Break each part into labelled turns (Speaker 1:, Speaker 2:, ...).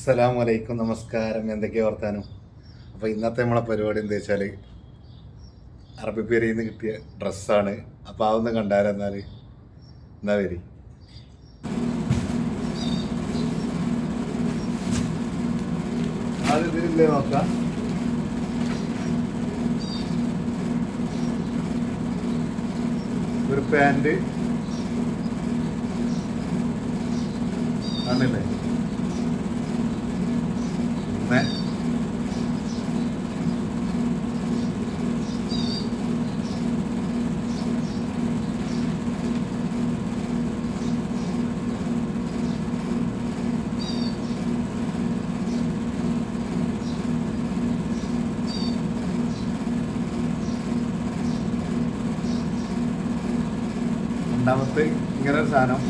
Speaker 1: അസ്സലാമു അലൈക്കും, നമസ്കാരം. എന്തൊക്കെയാ വർത്താനം? അപ്പോൾ ഇന്നത്തെ നമ്മളെ പരിപാടി എന്താ വെച്ചാൽ അറബി പേരിൽ നിന്ന് കിട്ടിയ ഡ്രസ്സാണ്. അപ്പോൾ അതൊന്ന് കണ്ടാലെന്നാൽ എന്നാ വരി. ആദ്യം ഇതിലില്ലേ നോക്കാം. ഒരു പാൻറ് ആണല്ലേ, ഒന്ന് രണ്ടാമത്തെ ഇങ്ങനെ ഒരു സാധനം.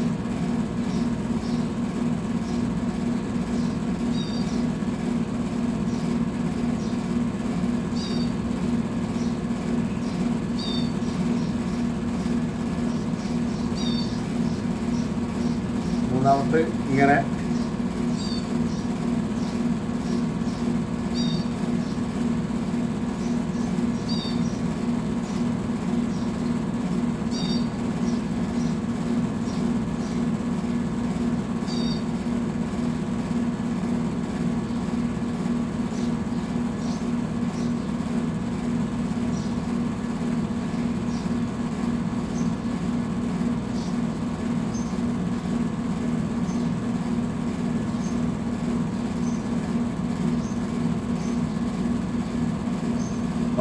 Speaker 1: മൂന്നാമത്തെ ഇങ്ങനെ.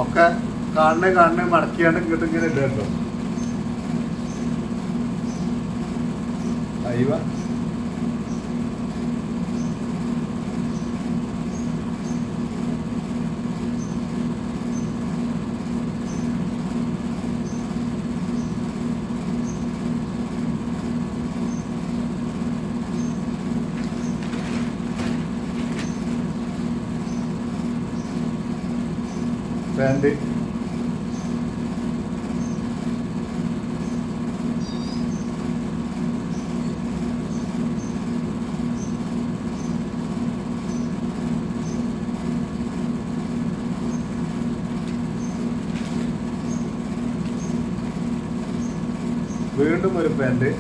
Speaker 1: ഒക്കെ കാണണേ മടക്കിയാണ്ട് ഇങ്ങോട്ട് ഇങ്ങനെ ഇടുക കേട്ടോ. അയവ പാൻറ്. വീണ്ടും ഒരു പാൻറ്.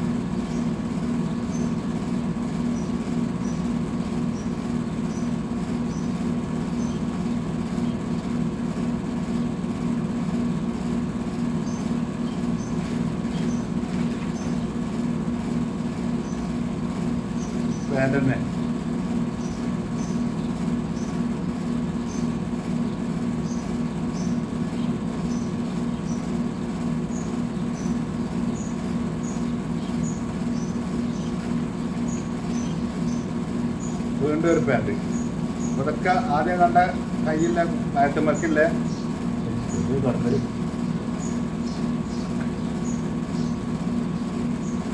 Speaker 1: പാൻറ് തന്നെ. വീണ്ടും ഒരു പാൻറ്. ഇതൊക്കെ ആദ്യം കണ്ട കയ്യില്ല, കയറ്റുമക്കില്ല,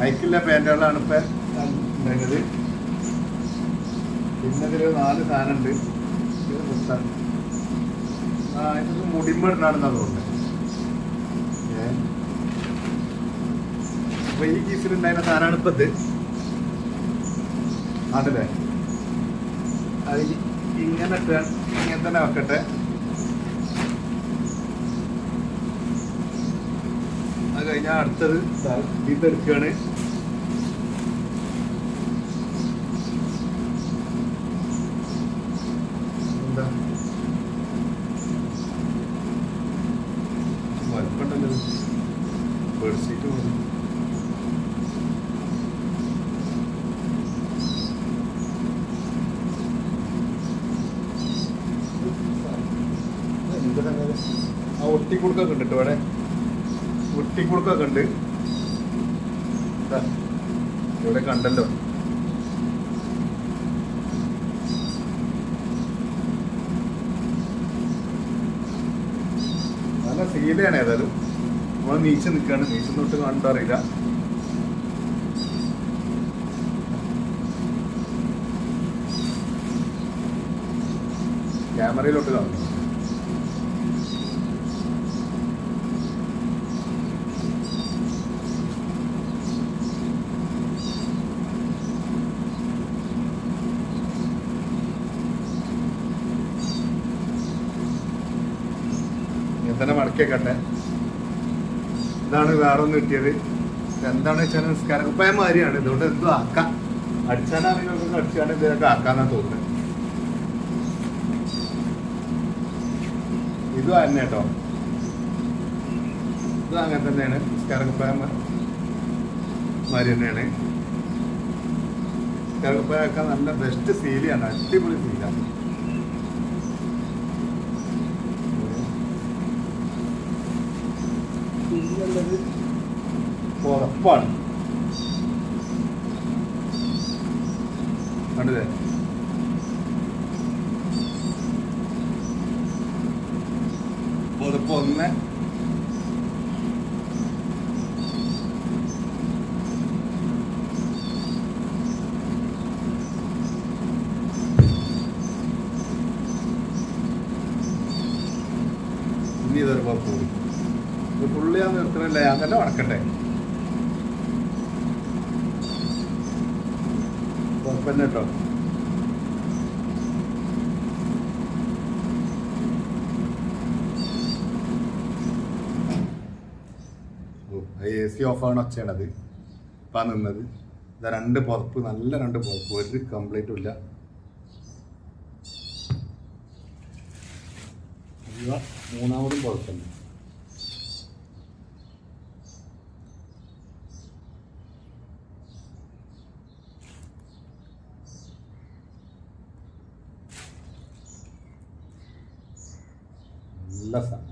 Speaker 1: ഹൈക്കില്ല പാൻറ്റുകളാണ് ഇപ്പം ഉണ്ടെങ്കിൽ. പിന്നെ ഇതിൽ 4 സാധനം ഉണ്ട്. ഇത് പുസ്തകം ഇത് മുടിമണ്ണാണെന്ന് അതുകൊണ്ട്. അപ്പൊ ഈ കീസിലുണ്ടായിരുന്ന സാധനമാണ് ഇപ്പം ഇത്. അതല്ലേ, അത് ഇങ്ങനെ തന്നെ വെക്കട്ടെ. അത് കഴിഞ്ഞാൽ അടുത്തത് ഇതെടുക്കുകയാണ്. എന്താ വലുപ്പുണ്ടല്ലോ, ബെഡ്ഷീറ്റ് മതി. ആ ഒട്ടിക്കുടുക്കൊക്കെ ഉണ്ട് ഇവിടെ, ഒട്ടിക്കുടുക്കൊക്കെ ഉണ്ട് ഇവിടെ കണ്ടല്ലോ. നല്ല സീലയാണ്. ഏതായാലും നമ്മൾ നീച്ച് നിൽക്കുകയാണ്. നീച്ച് തൊട്ട് കണ്ടോ അറിയില്ല. ക്യാമറയിലോട്ട് കാണുന്നു. നോക്കിയേക്കട്ടെ. ഇതാണ് വേറെ ഒന്ന് കിട്ടിയത്. എന്താണ് വെച്ചാൽ നിസ്കാരക്കുപ്പായ മാതിരിയാണ്. ഇതുകൊണ്ട് എന്തും ആക്കാം. അടിച്ചാനാണെങ്കിൽ അടിച്ചാണ് ഇതിനൊക്കെ ആക്കാന്നാ തോന്നുന്നത്. ഇതും തന്നെ കേട്ടോ. ഇത് അങ്ങനെ തന്നെയാണ്. നിസ്കാരക്കുപ്പായ മാതിരി തന്നെയാണ്. നിസ്കാരക്കുപ്പായ ആക്കാൻ നല്ല ബെസ്റ്റ് സീലിയാണ്. അടിപൊളി സീലാണ്. പിന്നുള്ളത് പുറപ്പാണ്. കണ്ടില്ലേ? പുറപ്പ് ഒന്ന്, ഇനി ഇതൊരു പുറപ്പ് കൂടി. ഇത് ഫുള്ള് ഞാൻ നിർത്തണില്ല, ഞാൻ തന്നെ ഉണക്കട്ടെ. പുറപ്പന്നെ കേട്ടോ. AC ഓഫാണ് ഒച്ചയാണത് ഇപ്പം നിന്നത്. ഇതാ 2 പുറപ്പ്, നല്ല 2 പുറപ്പ്, ഒരു കംപ്ലീറ്റും ഇല്ല. മൂന്നാമതും പുറപ്പുണ്ട്. നല്ല സാധനം.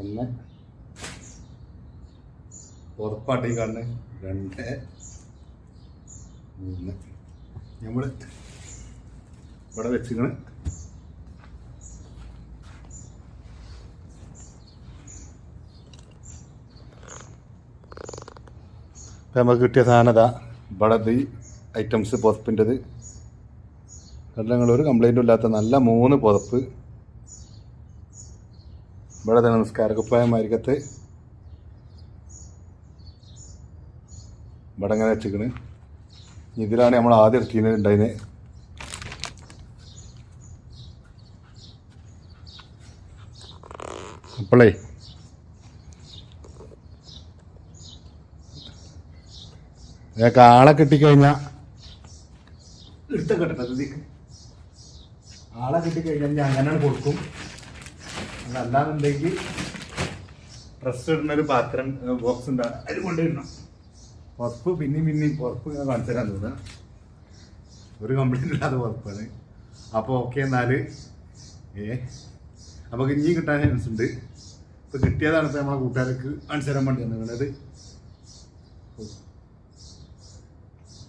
Speaker 1: ഒന്ന് പുറപ്പാട്ടി കണ്ണ്, 2, 3 നമ്മൾ ഇവിടെ വെച്ചിക്കണ്. നമുക്ക് കിട്ടിയ സാധനത ഇവിടെ ഈ ഐറ്റംസ് പുറപ്പിൻ്റെത് കണ്ടങ്ങൾ, ഒരു കംപ്ലൈൻറ്റും ഇല്ലാത്ത നല്ല 3 പുറപ്പ്. ഇവിടെ തന്നെ നിസ്കാരക്കുപ്പായ മാരിക്കത്ത് ഇവിടെ ഇങ്ങനെ വെച്ചിക്കണ്. ഇതിലാണ് നമ്മൾ ആദ്യം എടുത്തിട്ടുണ്ടായിന്. അപ്പോളേ ആളെ കിട്ടിക്കഴിഞ്ഞാൽ എടുത്തൊക്കെ ആളെ കിട്ടിക്കഴിഞ്ഞാൽ ഞാൻ അങ്ങനെയാണ് കൊടുക്കും. അതല്ലാന്നുണ്ടെങ്കിൽ ഡ്രസ് ഇടുന്നൊരു പാത്രം ബോക്സ് ഉണ്ടാകും, അതിൽ കൊണ്ടുവരണം. പുറപ്പ് പിന്നെയും പുറപ്പ് ഞാൻ കാണിച്ചു തരാൻ തോന്നുക. ഒരു കംപ്ലൈൻറ്റ് ഇല്ലാതെ പുറപ്പാണ്. അപ്പോൾ ഓക്കെ, എന്നാൽ നമുക്ക് ഇനിയും കിട്ടാൻ ചാൻസ് ഉണ്ട്. ഇപ്പോൾ കിട്ടിയതാണ് ഇപ്പോൾ നമ്മളെ കൂട്ടുകാർക്ക് കാണിച്ചു തരാൻ വേണ്ടി വന്നത്.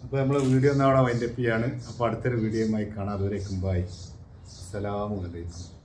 Speaker 1: അപ്പോൾ നമ്മൾ വീഡിയോ ഒന്ന് അവിടെ വൈൻഡപ്പ് ചെയ്യാണ്. അപ്പോൾ അടുത്തൊരു വീഡിയോയുമായി കാണാം. അതുവരേക്കും ബൈ. അസ്സലാമു അലൈക്കും.